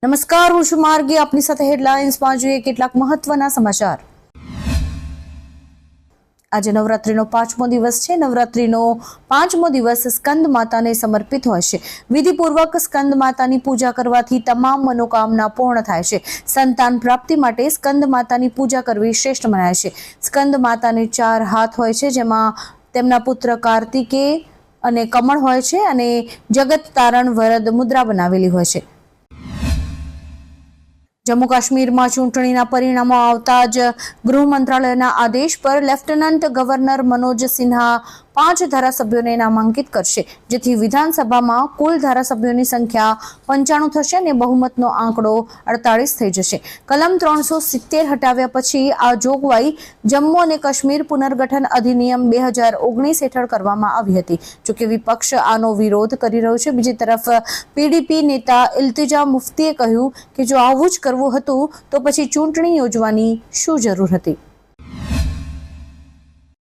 નમસ્કાર, હું છું માર્ગી. આપની સાથે હેડલાઇન્સમાં જોઈએ કેટલાક મહત્વના સમાચાર. આજે નવરાત્રીનો 5મો દિવસ છે. નવરાત્રીનો 5મો દિવસ સ્કંદ માતાને સમર્પિત હોય છે. વિધિપૂર્વક સ્કંદ માતાની પૂજા કરવાથી તમામ મનોકામના પૂર્ણ થાય છે. સંતાન પ્રાપ્તિ માટે સ્કંદ માતાની પૂજા કરવી શ્રેષ્ઠ મનાય છે. સ્કંદ માતાને 4 હાથ હોય છે, જેમાં તેમના પુત્ર કાર્તિકેય અને કમળ હોય છે અને જગત તારણ વરદ મુદ્રા બનાવેલી હોય છે. જમ્મુ કાશ્મીરમાં ચૂંટણીના પરિણામો આવતા જ ગૃહ મંત્રાલયના આદેશ પર લેફ્ટનન્ટ ગવર્નર મનોજ સિન્હા 5 ધારાસભ્યોને નામાંકિત કરશે, જેથી વિધાનસભામાં કુલ ધારાસભ્યોની સંખ્યા 95 થશે અને બહુમતનો આંકડો 48 થઈ જશે. કલમ 370 હટાવ્યા પછી આ જોગવાઈ જમ્મુ અને કાશ્મીર પુનર્ગઠન અધિનિયમ 2019 હેઠળ કરવામાં આવી હતી. જોકે વિપક્ષ આનો વિરોધ કરી રહ્યો છે. બીજી તરફ પીડીપી નેતા ઇલ્તિજા મુફ્તીએ કહ્યું કે જો આવું જ કરવું હતું તો પછી ચૂંટણી યોજવાની શું જરૂર હતી.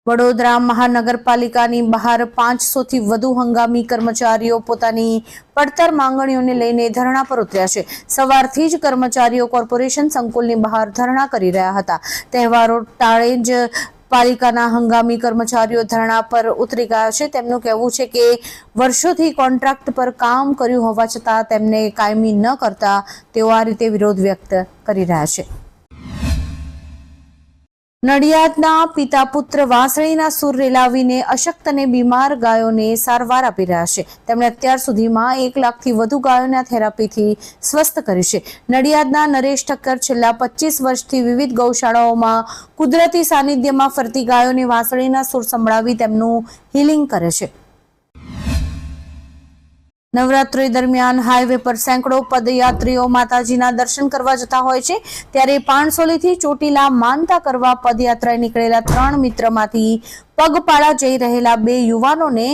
વડોદરા મહાનગરપાલિકાની બહાર 500થી વધુ હંગામી કર્મચારીઓ પોતાની પડતર માંગણીઓને લઈને ધરણા પર ઉતર્યા છે. સવારથી જ કર્મચારીઓ કોર્પોરેશન સંકુલની બહાર ધરણા કરી રહ્યા હતા. તહેવારો ટાળે જ પાલિકાના હંગામી કર્મચારીઓ ધરણા પર ઉતરી ગયા છે. તેમનું કહેવું છે કે વર્ષોથી કોન્ટ્રાક્ટ પર કામ કર્યું હોવા છતાં તેમને કાયમી ન કરતા તેઓ આ રીતે વિરોધ વ્યક્ત કરી રહ્યા છે. નડિયાદના પિતા પુત્ર વાંસળીના સૂર રેલાવીને અશક્ત અને બીમાર ગાયોને સારવાર આપી રહ્યા છે. તેમણે અત્યાર સુધીમાં 1 લાખથી વધુ ગાયોના થેરાપીથી સ્વસ્થ કરી છે. નડિયાદના નરેશ ઠક્કર છેલ્લા 25 વર્ષથી વિવિધ ગૌશાળાઓમાં કુદરતી સાનિધ્યમાં ફરતી ગાયોને વાંસળીના સૂર સંભળાવી તેમનું હીલિંગ કરે છે. નવરાત્રી દરમિયાન હાઈવે પર સેંકડો પદયાત્રીઓ માતાજીના દર્શન કરવા જતા હોય છે. ત્યારે પાણસોલીથી ચોટીલા માનતા કરવા પદયાત્રાએ નીકળેલા 3 મિત્રમાંથી પગપાળા જઈ રહેલા 2 યુવાનોને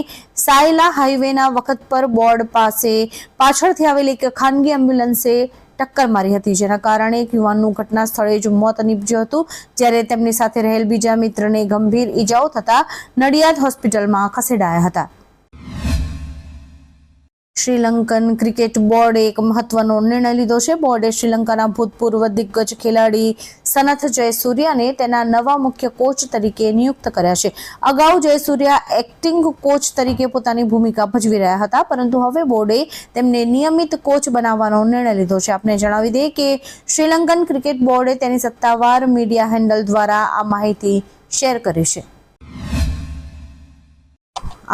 સાયલા હાઈવેના વખત પર બોર્ડ પાસે પાછળથી આવેલી એક ખાનગી એમ્બ્યુલન્સે ટક્કર મારી હતી, જેના કારણે એક યુવાનનું ઘટના સ્થળે જ મોત નીપજ્યું હતું. જ્યારે તેમની સાથે રહેલ બીજા મિત્રને ગંભીર ઈજાઓ થતા નડિયાદ હોસ્પિટલમાં ખસેડાયા હતા. શ્રીલંકન ક્રિકેટ બોર્ડે એક મહત્વનો નિર્ણય લીધો છે. બોર્ડે શ્રીલંકાના ભૂતપૂર્વ દિગ્ગજ ખેલાડી સનથ જયસૂર્યાને તેના નવા મુખ્ય કોચ તરીકે નિયુક્ત કર્યા છે. અગાઉ જયસૂર્યા એક્ટિંગ કોચ તરીકે પોતાની ભૂમિકા ભજવી રહ્યા હતા, પરંતુ હવે બોર્ડે તેમને નિયમિત કોચ બનાવવાનો નિર્ણય લીધો છે. આપને જણાવી દઈએ કે શ્રીલંકન ક્રિકેટ બોર્ડે તેની સત્તાવાર મીડિયા હેન્ડલ દ્વારા આ માહિતી શેર કરી છે.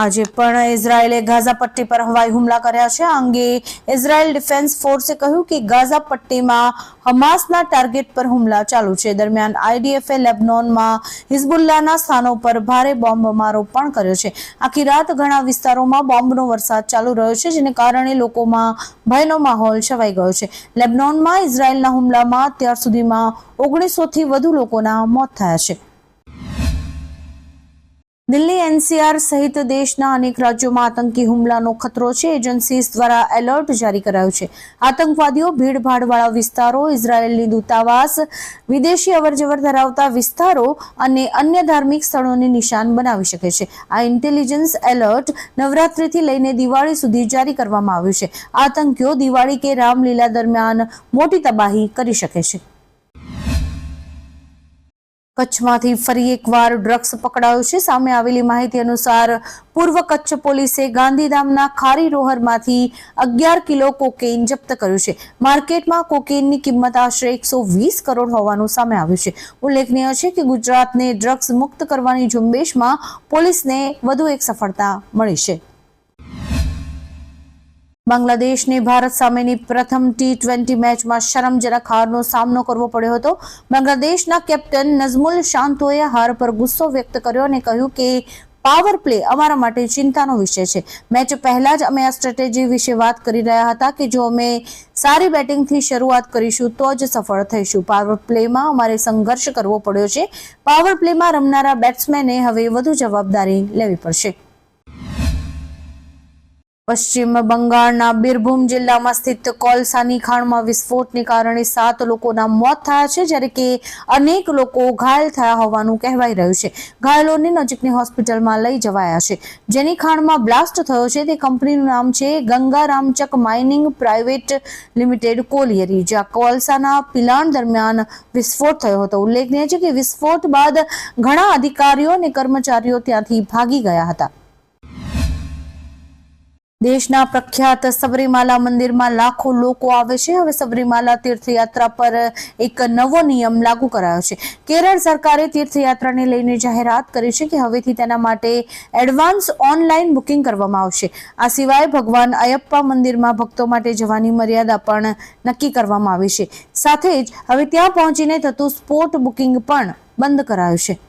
આજે પણ ઇઝરાયેલે ગાઝા પટ્ટી પર હવાઈ હુમલા કર્યા છે. આ અંગે ઇઝરાયેલ ડિફેન્સ ફોર્સે કહ્યું કે ગાઝા પટ્ટીમાં હમાસના ટાર્ગેટ પર હુમલા ચાલુ છે. દરમિયાન આઈડીએફએ લેબનોનમાં હિઝબુલ્લાહના સ્થાનો પર ભારે બોમ્બમારો પણ કર્યો છે. આખી રાત ઘણા વિસ્તારોમાં બોમ્બનો વરસાદ ચાલુ રહ્યો છે, જેને કારણે લોકોમાં ભયનો માહોલ છવાઈ ગયો છે. લેબનોનમાં ઇઝરાયેલના હુમલામાં અત્યાર સુધીમાં 1900થી વધુ લોકોના મોત થયા છે. દિલ્હી એનસીઆર સહિત દેશના અનેક રાજ્યોમાં આતંકી હુમલાનો ખતરો છે. એજન્સીઝ દ્વારા એલર્ટ જારી કરાયું છે. આતંકવાદીઓ ભીડભાડવાળા વિસ્તારો, ઇઝરાયેલની દૂતાવાસ, વિદેશી અવરજવર ધરાવતા વિસ્તારો અને અન્ય ધાર્મિક સ્થળોને નિશાન બનાવી શકે છે. આ ઇન્ટેલિજન્સ એલર્ટ નવરાત્રીથી લઈને દિવાળી સુધી જારી કરવામાં આવ્યું છે. આતંકીઓ દિવાળી કે રામલીલા દરમિયાન મોટી તબાહી કરી શકે છે. કચ્છમાંથી ફરી એકવાર ડ્રગ્સ પકડાયું છે. સામે આવેલી માહિતી અનુસાર પૂર્વ કચ્છ પોલીસે ગાંધીધામના ખારી રોહરમાંથી 11 કિલો કોકેઇન જપ્ત કર્યું છે. માર્કેટમાં કોકેઇનની કિંમત આશરે 120 કરોડ હોવાનું સામે આવ્યું છે. ઉલ્લેખનીય છે કે ગુજરાતને ડ્રગ્સ મુક્ત કરવાની ઝુંબેશમાં પોલીસને વધુ એક સફળતા મળી છે. બાંગ્લાદેશને ભારત સામેની પ્રથમ T20 મેચમાં શરમજનક હારનો સામનો કરવો પડ્યો હતો. બાંગ્લાદેશના કેપ્ટન નઝમુલ શાંતોએ હાર પર ગુસ્સો વ્યક્ત કર્યો અને કહ્યું કે પાવર પ્લે અમારા માટે ચિંતાનો વિષય છે. મેચ પહેલા જ અમે આ સ્ટ્રેટેજી વિશે વાત કરી રહ્યા હતા કે જો અમે સારી બેટિંગથી શરૂઆત કરીશું તો જ સફળ થઈશું. પાવર પ્લેમાં અમારે સંઘર્ષ કરવો પડ્યો છે. પાવર પ્લેમાં રમનારા બેટ્સમેને હવે વધુ જવાબદારી લેવી પડશે. પશ્ચિમ બંગાળના બીરભૂમ જિલ્લામાં સ્થિત કોલસાની ખાણમાં વિસ્ફોટને કારણે 7 લોકોના મોત થયા છે, જ્યારે કે અનેક લોકો ઘાયલ થયા હોવાનું કહેવાઈ રહ્યું છે. ઘાયલોને નજીકની હોસ્પિટલમાં લઈ જવાયા છે. જેની ખાણમાં બ્લાસ્ટ થયો છે તે કંપનીનું નામ છે ગંગારામચક માઇનિંગ પ્રાઇવેટ લિમિટેડ કોલિયરી, જ્યાં કોલસાના પિલાણ દરમિયાન વિસ્ફોટ થયો હતો. ઉલ્લેખનીય છે કે વિસ્ફોટ બાદ ઘણા અધિકારીઓ અને કર્મચારીઓ ત્યાંથી ભાગી ગયા હતા. દેશના પ્રખ્યાત સબરીમાલા મંદિરમાં લાખો લોકો આવે છે. હવે સબરીમાલા તીર્થયાત્રા પર એક નવો નિયમ લાગુ કરાયો છે. કેરળ સરકારે તીર્થયાત્રાને લઈને જાહેરાત કરી છે કે હવેથી તેના માટે એડવાન્સ ઓનલાઈન બુકિંગ કરવામાં આવશે. આ સિવાય ભગવાન અયપ્પા મંદિરમાં ભક્તો માટે જવાની મર્યાદા પણ નક્કી કરવામાં આવી છે. સાથે જ હવે ત્યાં પહોંચીને થતું સ્પોટ બુકિંગ પણ બંધ કરાયું છે.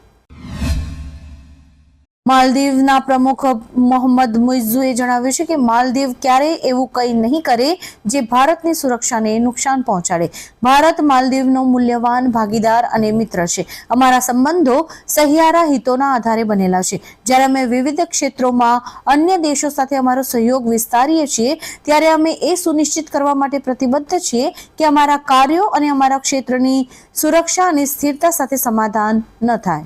માલદીવના પ્રમુખ મોહમ્મદ મુઇઝ્ઝુએ જણાવ્યું છે કે માલદીવ ક્યારેય એવું કંઈ નહીં કરે જે ભારતની સુરક્ષાને નુકસાન પહોંચાડે. ભારત માલદીવનો મૂલ્યવાન ભાગીદાર અને મિત્ર છે. અમારા સંબંધો સહિયારા હિતોના આધારે બનેલા છે. જ્યારે અમે વિવિધ ક્ષેત્રોમાં અન્ય દેશો સાથે અમારો સહયોગ વિસ્તારીએ છીએ ત્યારે અમે એ સુનિશ્ચિત કરવા માટે પ્રતિબદ્ધ છીએ કે અમારા કાર્યો અને અમારા ક્ષેત્રની સુરક્ષા અને સ્થિરતા સાથે સમાધાન ન થાય.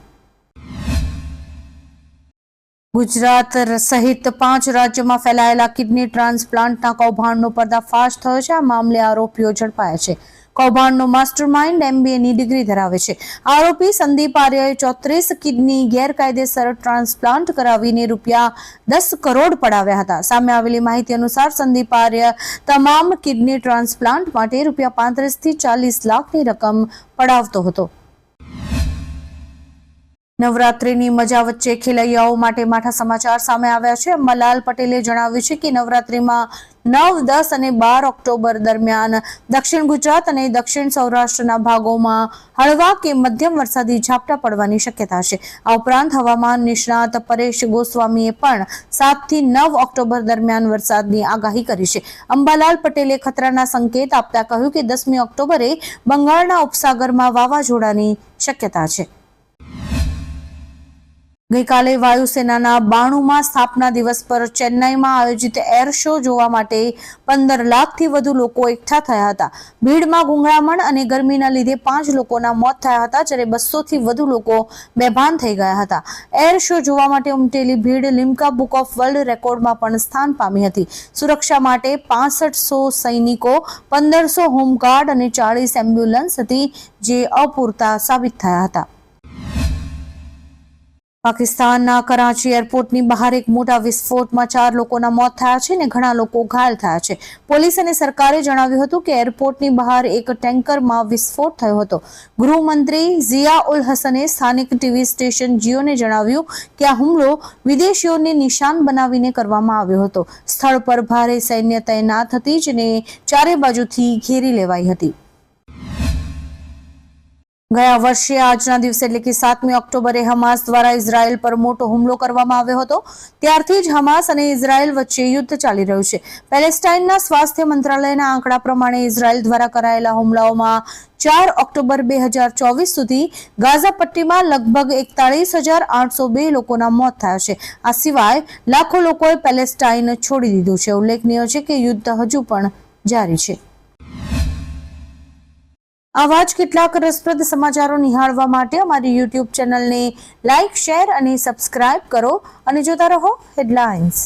ગુજરાત સહિત 5 રાજ્યોમાં ફેલાયેલા કિડની ટ્રાન્સપ્લાન્ટના કૌભાંડનો પર્દાફાશ થયો છે. આ મામલે આરોપીઓ ઝડપાયા છે. કૌભાંડનો માસ્ટરમાઇન્ડ MBAની ડિગ્રી ધરાવે છે. આરોપી સંદીપ આર્યએ 34 કિડની ગેરકાયદેસર ટ્રાન્સપ્લાન્ટ કરાવીને ₹10 કરોડ પડાવ્યા હતા. સામે આવેલી માહિતી અનુસાર સંદીપ આર્ય તમામ કિડની ટ્રાન્સપ્લાન્ટ માટે ₹35 થી 40 લાખની રકમ પડાવતો હતો. નવરાત્રીની મજા વચ્ચે ખેલૈયાઓ માટે માઠા સમાચાર સામે આવ્યા છે. અંબાલાલ પટેલે જણાવ્યું છે કે નવરાત્રીમાં 9, 10 અને 12 ઓક્ટોબર દરમિયાન દક્ષિણ ગુજરાત અને દક્ષિણ સૌરાષ્ટ્રના ભાગોમાં હળવા કે મધ્યમ વરસાદી ઝાપટા પડવાની શક્યતા છે. આ ઉપરાંત હવામાન નિષ્ણાત પરેશ ગોસ્વામીએ પણ 7 થી 9 ઓક્ટોબર દરમિયાન વરસાદની આગાહી કરી છે. અંબાલાલ પટેલે ખતરાના સંકેત આપતા કહ્યું કે 10મી ઓક્ટોબરે બંગાળના ઉપસાગરમાં વાવાઝોડાની શક્યતા છે. ગઈકાલે વાયુસેનાના 92મા સ્થાપના દિવસ પર ચેન્નાઈમાં આયોજિત એર શો જોવા માટે 15 લાખથી વધુ લોકો એકઠા થયા હતા. ભીડમાં ગુંગળામણ અને ગરમીના લીધે 5 લોકોના મોત થયા હતા, જ્યારે 200થી વધુ લોકો બેભાન થઈ ગયા હતા. એર શો જોવા માટે ઉમટેલી ભીડ લિમ્કા બુક ઓફ વર્લ્ડ રેકોર્ડમાં પણ સ્થાન પામી હતી. સુરક્ષા માટે 6500 સૈનિકો, 1500 હોમગાર્ડ અને 40 એમ્બ્યુલન્સ હતી, જે અપૂરતા સાબિત થયા હતા. પાકિસ્તાનના કરાચી એરપોર્ટની બહાર એક મોટા વિસ્ફોટમાં 4 લોકોના મોત થયા છે અને ઘણા લોકો ઘાયલ થયા છે. પોલીસ અને સરકારે જણાવ્યું હતું કે એરપોર્ટની બહાર એક ટેન્કરમાં વિસ્ફોટ થયો હતો. ગૃહમંત્રી ઝિયા ઉલ હસને સ્થાનિક ટીવી સ્ટેશન જીઓને જણાવ્યું કે આ હુમલો વિદેશીઓને નિશાન બનાવીને કરવામાં આવ્યો હતો. સ્થળ પર ભારે સૈન્ય તૈનાત હતી, જેને ચારે બાજુથી ઘેરી લેવાઈ હતી. ગયા વર્ષે આજના દિવસે એટલે કે 7મી ઓક્ટોબરે હમાસ દ્વારા ઇઝરાયલ પર મોટો હુમલો કરવામાં આવ્યો હતો. ત્યારથી જ હમાસ અને ઇઝરાયલ વચ્ચે યુદ્ધ ચાલી રહ્યું છે. પેલેસ્ટાઇનના સ્વાસ્થ્ય મંત્રાલયના આંકડા પ્રમાણે ઇઝરાયલ દ્વારા કરાયેલા હુમલાઓમાં 4 ઓક્ટોબર 2024 સુધી ગાઝા પટ્ટીમાં લગભગ 41,802 લોકોના મોત થયા છે. આ સિવાય લાખો લોકોએ પેલેસ્ટાઇન છોડી દીધું છે. ઉલ્લેખનીય છે કે યુદ્ધ હજુ પણ જારી છે. આવા જ કેટલાક રસપ્રદ સમાચારો નિહાળવા માટે અમારી YouTube ચેનલને લાઇક, શેર અને સબસ્ક્રાઇબ કરો અને જોતા રહો હેડલાઇન્સ.